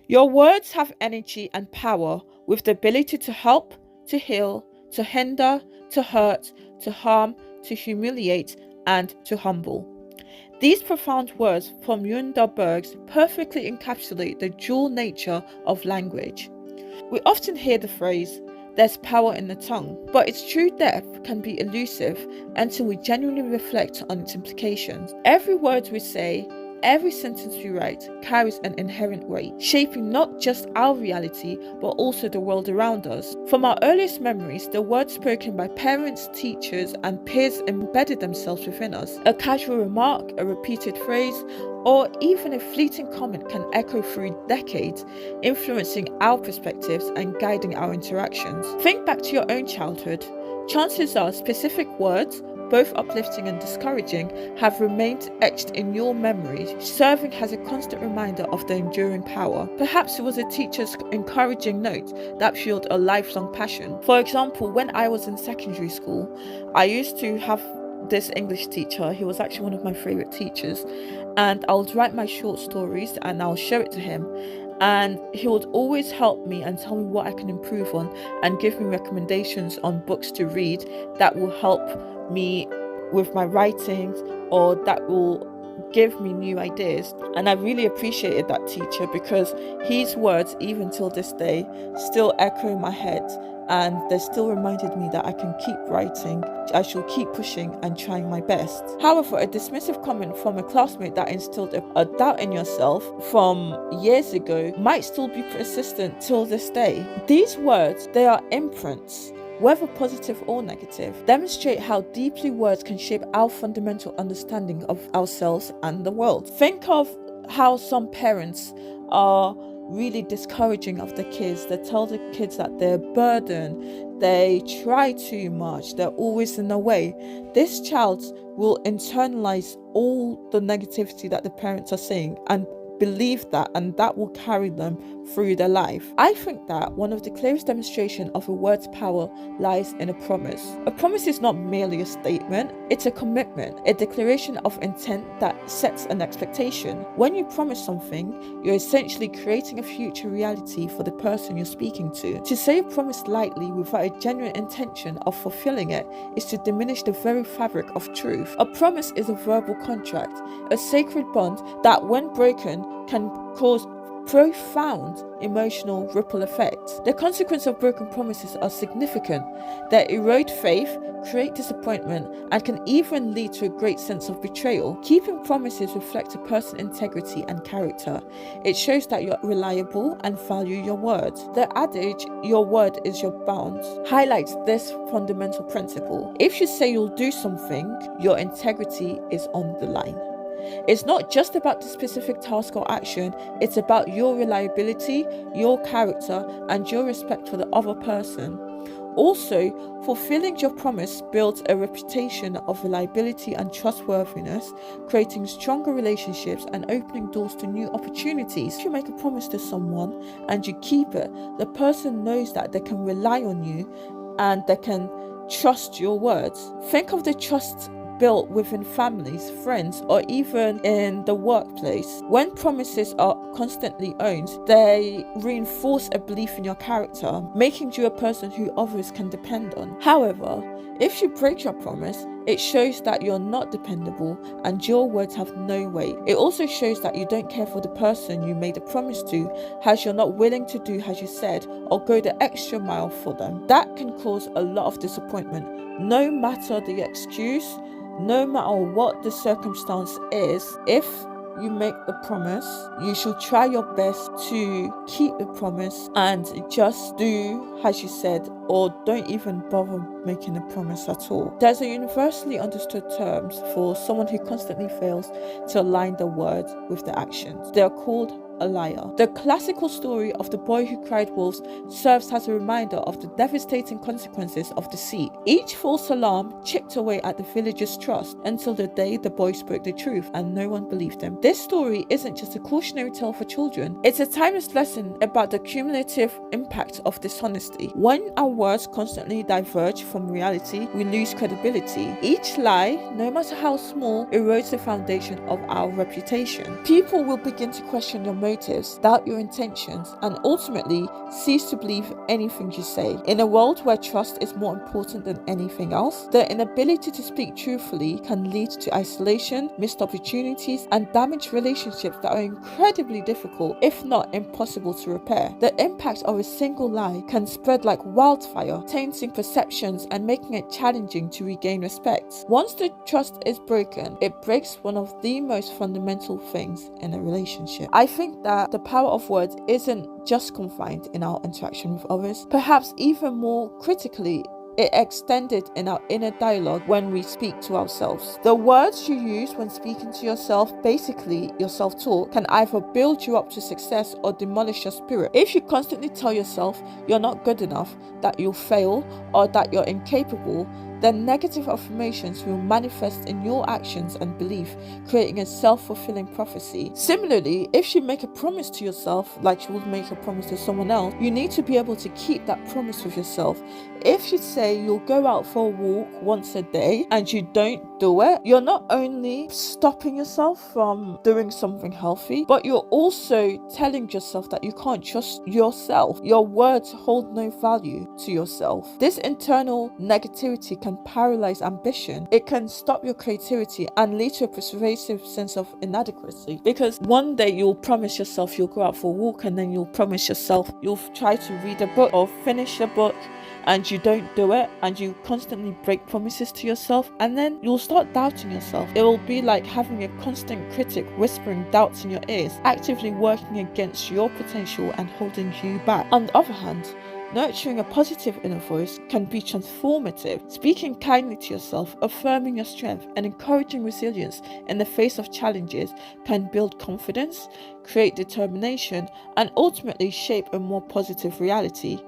Your words have energy and power with the ability to help, to heal, to hinder, to hurt, to harm, to humiliate, and to humble. These profound words from Berg's perfectly encapsulate the dual nature of language. We often hear the phrase, "there's power in the tongue," but its true depth can be elusive until we genuinely reflect on its implications. Every word we say, every sentence we write carries an inherent weight, shaping not just our reality but also the world around us. From our earliest memories, the words spoken by parents, teachers, and peers embedded themselves within us. A casual remark, a repeated phrase, or even a fleeting comment can echo through decades, influencing our perspectives and guiding our interactions. Think back to your own childhood. Chances are specific words, both uplifting and discouraging, have remained etched in your memory, serving as a constant reminder of their enduring power. Perhaps it was a teacher's encouraging note that fueled a lifelong passion. For example, when I was in secondary school, I used to have this English teacher. He was actually one of my favorite teachers, and I would write my short stories and I'll show it to him, and he would always help me and tell me what I can improve on and give me recommendations on books to read that will help me with my writings or that will give me new ideas. And I really appreciated that teacher because his words, even till this day, still echo in my head, and they still reminded me that I can keep writing, I shall keep pushing and trying my best. However, a dismissive comment from a classmate that instilled a doubt in yourself from years ago might still be persistent till this day. These words, they are imprints, whether positive or negative, demonstrate how deeply words can shape our fundamental understanding of ourselves and the world. Think of how some parents are really discouraging of the kids. They tell the kids that they're a burden, they try too much, they're always in the way. This child will internalize all the negativity that the parents are saying and believe that, and that will carry them through their life. I think that one of the clearest demonstrations of a word's power lies in a promise. A promise is not merely a statement, it's a commitment, a declaration of intent that sets an expectation. When you promise something, you're essentially creating a future reality for the person you're speaking to. To say a promise lightly without a genuine intention of fulfilling it is to diminish the very fabric of truth. A promise is a verbal contract, a sacred bond that, when broken, can cause profound emotional ripple effects. The consequences of broken promises are significant. They erode faith, create disappointment, and can even lead to a great sense of betrayal. Keeping promises reflects a person's integrity and character. It shows that you're reliable and value your word. The adage, "your word is your bond," highlights this fundamental principle. If you say you'll do something, your integrity is on the line. It's not just about the specific task or action, it's about your reliability, your character, and your respect for the other person. Also, fulfilling your promise builds a reputation of reliability and trustworthiness, creating stronger relationships and opening doors to new opportunities. If you make a promise to someone and you keep it, the person knows that they can rely on you and they can trust your words. Think of the trust built within families, friends, or even in the workplace. When promises are constantly owned, they reinforce a belief in your character, making you a person who others can depend on. However, if you break your promise, it shows that you're not dependable and your words have no weight. It also shows that you don't care for the person you made a promise to, as you're not willing to do as you said or go the extra mile for them. That can cause a lot of disappointment, no matter the excuse, no matter what the circumstance is. If you make the promise, you should try your best to keep the promise and just do as you said, or don't even bother making a promise at all. There's a universally understood terms for someone who constantly fails to align the words with the actions. They are called a liar. The classical story of the boy who cried wolves serves as a reminder of the devastating consequences of deceit. Each false alarm chipped away at the villagers' trust until the day the boy spoke the truth and no one believed him. This story isn't just a cautionary tale for children, it's a timeless lesson about the cumulative impact of dishonesty. When our words constantly diverge from reality, we lose credibility. Each lie, no matter how small, erodes the foundation of our reputation. People will begin to question your motives, doubt your intentions, and ultimately cease to believe anything you say. In a world where trust is more important than anything else, the inability to speak truthfully can lead to isolation, missed opportunities, and damaged relationships that are incredibly difficult, if not impossible, to repair. The impact of a single lie can spread like wildfire, tainting perceptions and making it challenging to regain respect. Once the trust is broken, it breaks one of the most fundamental things in a relationship. I think that the power of words isn't just confined in our interaction with others. Perhaps even more critically, it extended in our inner dialogue when we speak to ourselves. The words you use when speaking to yourself, basically your self-talk, can either build you up to success or demolish your spirit. If you constantly tell yourself you're not good enough, that you'll fail, or that you're incapable, then negative affirmations will manifest in your actions and belief, creating a self-fulfilling prophecy. Similarly, if you make a promise to yourself like you would make a promise to someone else, you need to be able to keep that promise with yourself. If you say you'll go out for a walk once a day and you don't do it, you're not only stopping yourself from doing something healthy, but you're also telling yourself that you can't trust yourself. Your words hold no value to yourself. This internal negativity can paralyze ambition. It can stop your creativity and lead to a pervasive sense of inadequacy, because one day you'll promise yourself you'll go out for a walk, and then you'll promise yourself you'll try to read a book or finish a book, and you don't do it, and you constantly break promises to yourself, and then you'll start doubting yourself. It will be like having a constant critic whispering doubts in your ears, actively working against your potential and holding you back. On the other hand, nurturing a positive inner voice can be transformative. Speaking kindly to yourself, affirming your strength, and encouraging resilience in the face of challenges can build confidence, create determination, and ultimately shape a more positive reality.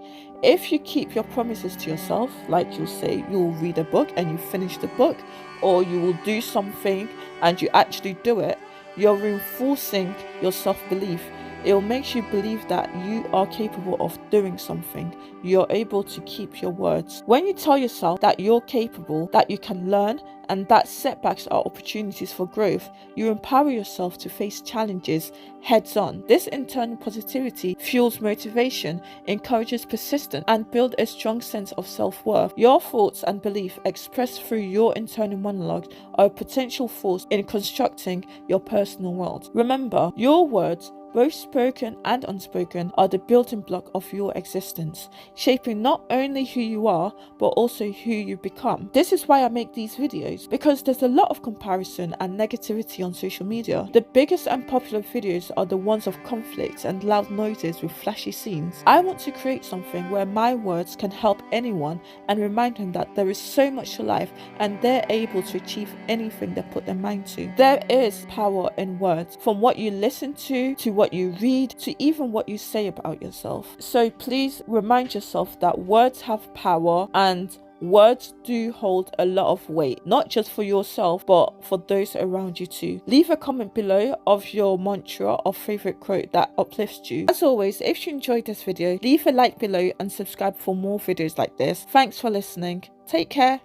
If you keep your promises to yourself, like you'll say you'll read a book and you finish the book, or you will do something and you actually do it, you're reinforcing your self-belief. It will make you believe that you are capable of doing something. You're able to keep your words. When you tell yourself that you're capable, that you can learn, and that setbacks are opportunities for growth, you empower yourself to face challenges heads on. This internal positivity fuels motivation, encourages persistence, and builds a strong sense of self-worth. Your thoughts and belief expressed through your internal monologue are a potential force in constructing your personal world. Remember, your words, both spoken and unspoken, are the building block of your existence, shaping not only who you are, but also who you become. This is why I make these videos, because there's a lot of comparison and negativity on social media. The biggest and popular videos are the ones of conflicts and loud noises with flashy scenes. I want to create something where my words can help anyone and remind them that there is so much to life and they're able to achieve anything they put their mind to. There is power in words, from what you listen to what you read, to even what you say about yourself. So please remind yourself that words have power, and words do hold a lot of weight, not just for yourself, but for those around you too. Leave a comment below of your mantra or favorite quote that uplifts you. As always, if you enjoyed this video, leave a like below and subscribe for more videos like this. Thanks for listening. Take care.